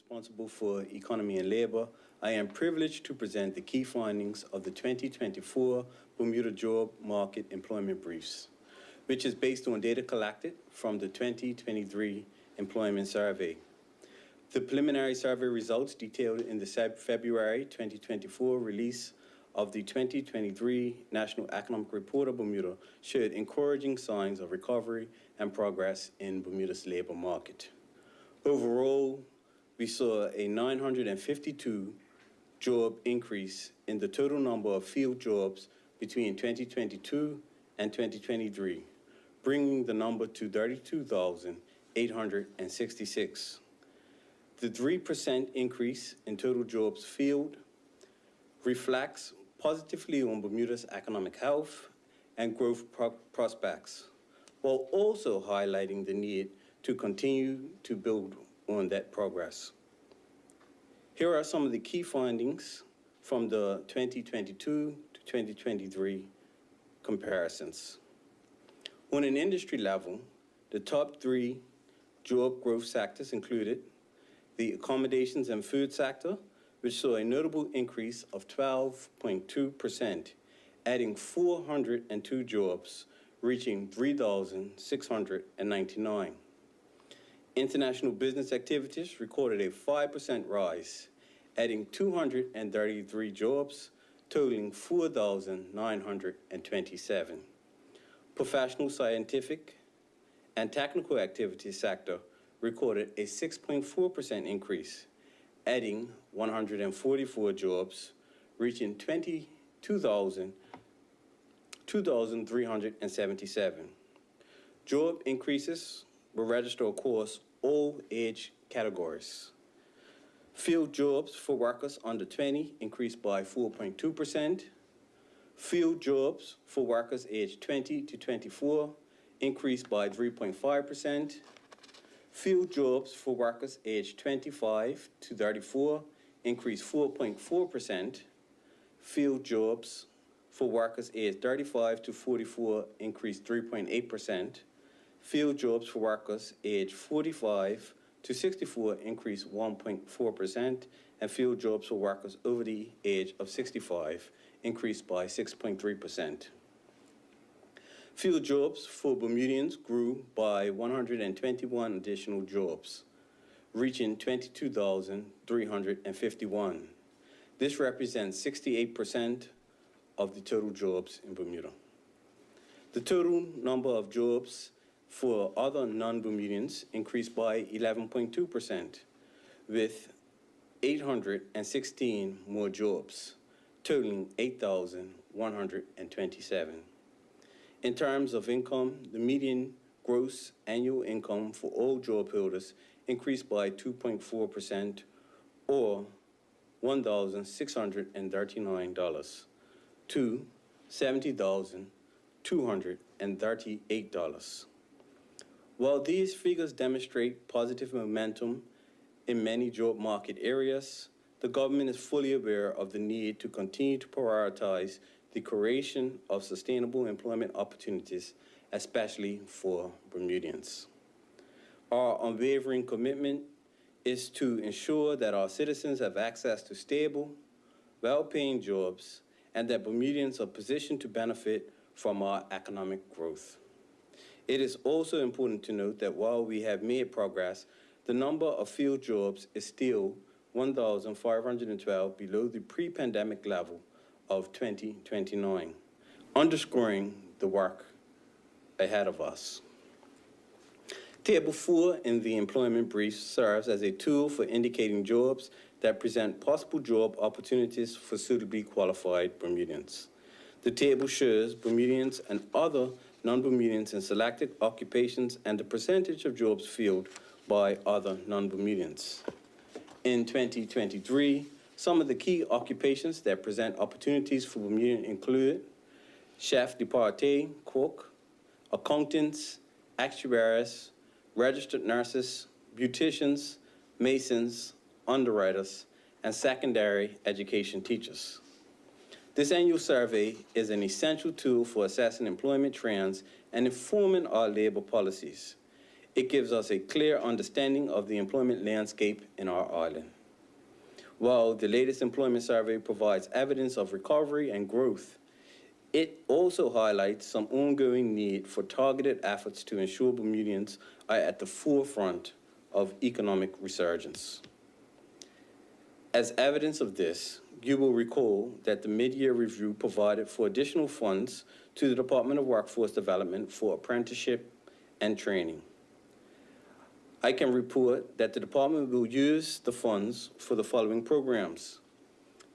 responsible for economy and labor, I am privileged to present the key findings of the 2024 Bermuda Job Market Employment Briefs, which is based on data collected from the 2023 Employment Survey. The preliminary survey results detailed in the February 2024 release of the 2023 National Economic Report of Bermuda showed encouraging signs of recovery and progress in Bermuda's labor market. Overall, we saw a 952 job increase in the total number of field jobs between 2022 and 2023, bringing the number to 32,866. The 3% increase in total jobs filled reflects positively on Bermuda's economic health and growth prospects, while also highlighting the need to continue to build on that progress. Here are some of the key findings from the 2022 to 2023 comparisons. On an industry level, the top 3 job growth sectors included the accommodations and food sector, which saw a notable increase of 12.2%, adding 402 jobs, reaching 3,699. International business activities recorded a 5% rise, adding 233 jobs, totaling 4,927. Professional, scientific, and technical activities sector recorded a 6.4% increase, adding 144 jobs, reaching 2,377. Job increases were registered across all age categories. Field jobs for workers under 20 increased by 4.2%. Field jobs for workers aged 20 to 24 increased by 3.5%. Field jobs for workers aged 25 to 34 increased 4.4%. Field jobs for workers aged 35 to 44 increased 3.8%. Field jobs for workers aged 45 to 64 increased 1.4%, and field jobs for workers over the age of 65 increased by 6.3%. Field jobs for Bermudians grew by 121 additional jobs, reaching 22,351. This represents 68% of the total jobs in Bermuda. The total number of jobs for other non-Bermudians increased by 11.2%, with 816 more jobs, totaling 8,127. In terms of income, the median gross annual income for all job holders increased by 2.4%, or $1,639 to $70,238. While these figures demonstrate positive momentum in many job market areas, the government is fully aware of the need to continue to prioritize the creation of sustainable employment opportunities, especially for Bermudians. Our unwavering commitment is to ensure that our citizens have access to stable, well-paying jobs, and that Bermudians are positioned to benefit from our economic growth. It is also important to note that while we have made progress, the number of field jobs is still 1,512 below the pre-pandemic level of 2029, underscoring the work ahead of us. Table 4 in the employment brief serves as a tool for indicating jobs that present possible job opportunities for suitably qualified Bermudians. The table shows Bermudians and other non-Bermudians in selected occupations and the percentage of jobs filled by other non-Bermudians. In 2023, some of the key occupations that present opportunities for Bermudians include chef de partie, cook, accountants, actuaries, registered nurses, beauticians, masons, underwriters, and secondary education teachers. This annual survey is an essential tool for assessing employment trends and informing our labor policies. It gives us a clear understanding of the employment landscape in our island. While the latest employment survey provides evidence of recovery and growth, it also highlights some ongoing need for targeted efforts to ensure Bermudians are at the forefront of economic resurgence. As evidence of this, you will recall that the mid-year review provided for additional funds to the Department of Workforce Development for apprenticeship and training. I can report that the department will use the funds for the following programs: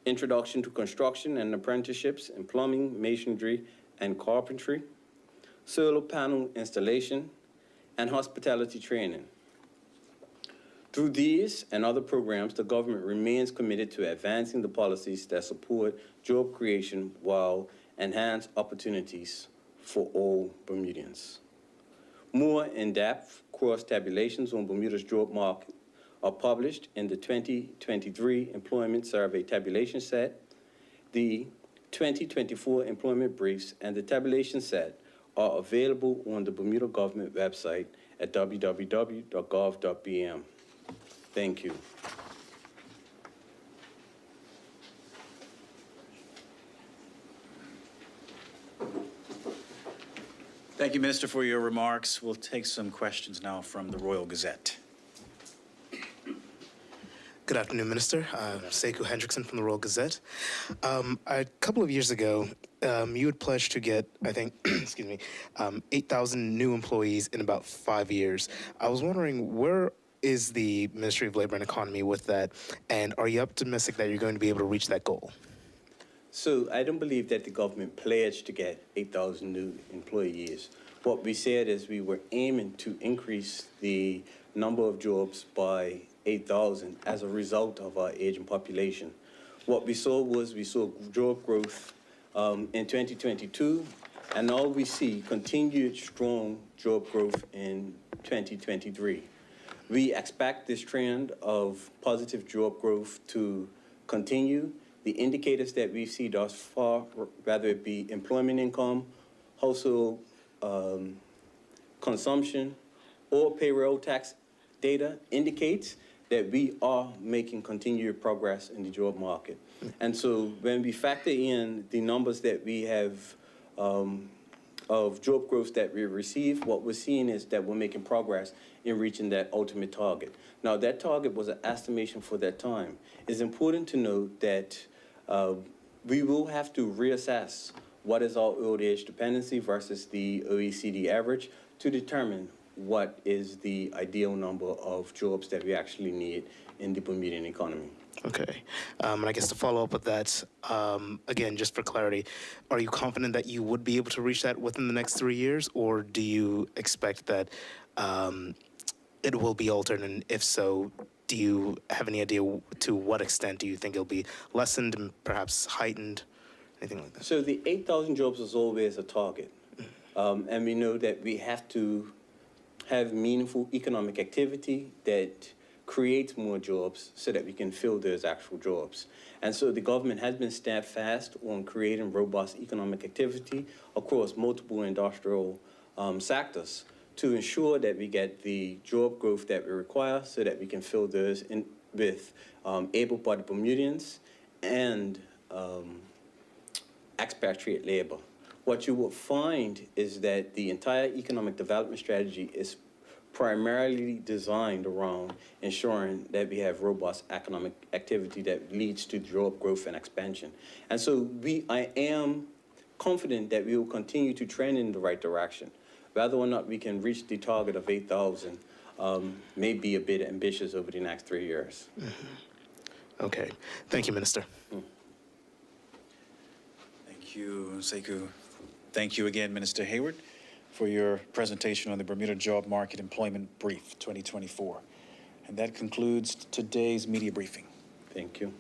Introduction to Construction and Apprenticeships in Plumbing, Masonry, and Carpentry, Solar Panel Installation, and Hospitality Training. Through these and other programs, the government remains committed to advancing the policies that support job creation while enhance opportunities for all Bermudians. More in-depth cross-tabulations on Bermuda's job market are published in the 2023 Employment Survey Tabulation Set, the 2024 Employment Briefs, and the Tabulation Set are available on the Bermuda government website at www.gov.bm. Thank you. Thank you, Minister, for your remarks. We'll take some questions now from the Royal Gazette. Good afternoon, Minister. Sekou Hendrickson from the Royal Gazette. A couple of years ago, you had pledged to get, I think, 8,000 new employees in about 5 years. I was wondering, where is the Ministry of Labor and Economy with that, and are you optimistic that you're going to be able to reach that goal? So I don't believe that the government pledged to get 8,000 new employees. What we said is we were aiming to increase the number of jobs by 8,000 as a result of our aging population. What we saw job growth in 2022, and now we see continued strong job growth in 2023. We expect this trend of positive job growth to continue. The indicators that we see thus far, whether it be employment income, household consumption, or payroll tax data, indicates that we are making continued progress in the job market. And so when we factor in the numbers that we have of job growth that we receive, what we're seeing is that we're making progress in reaching that ultimate target. Now, that target was an estimation for that time. It's important to note that we will have to reassess what is our old age dependency versus the OECD average to determine what is the ideal number of jobs that we actually need in the Bermudian economy. Okay. And I guess to follow up with that, again, just for clarity, are you confident that you would be able to reach that within the next 3 years, or do you expect that it will be altered? And if so, do you have any idea to what extent do you think it'll be lessened and perhaps heightened, anything like that? So the 8,000 jobs is always a target. And we know that we have to have meaningful economic activity that creates more jobs so that we can fill those actual jobs. And so the government has been steadfast on creating robust economic activity across multiple industrial sectors to ensure that we get the job growth that we require so that we can fill those in with able-bodied Bermudians and expatriate labor. What you will find is that the entire economic development strategy is primarily designed around ensuring that we have robust economic activity that leads to job growth and expansion. And so I am confident that we will continue to trend in the right direction. Whether or not we can reach the target of 8,000 may be a bit ambitious over the next 3 years. Mm-hmm. Okay. Thank you, Minister. Thank you, Sekou. Thank you again, Minister Hayward, for your presentation on the Bermuda Job Market Employment Brief 2024. And that concludes today's media briefing. Thank you.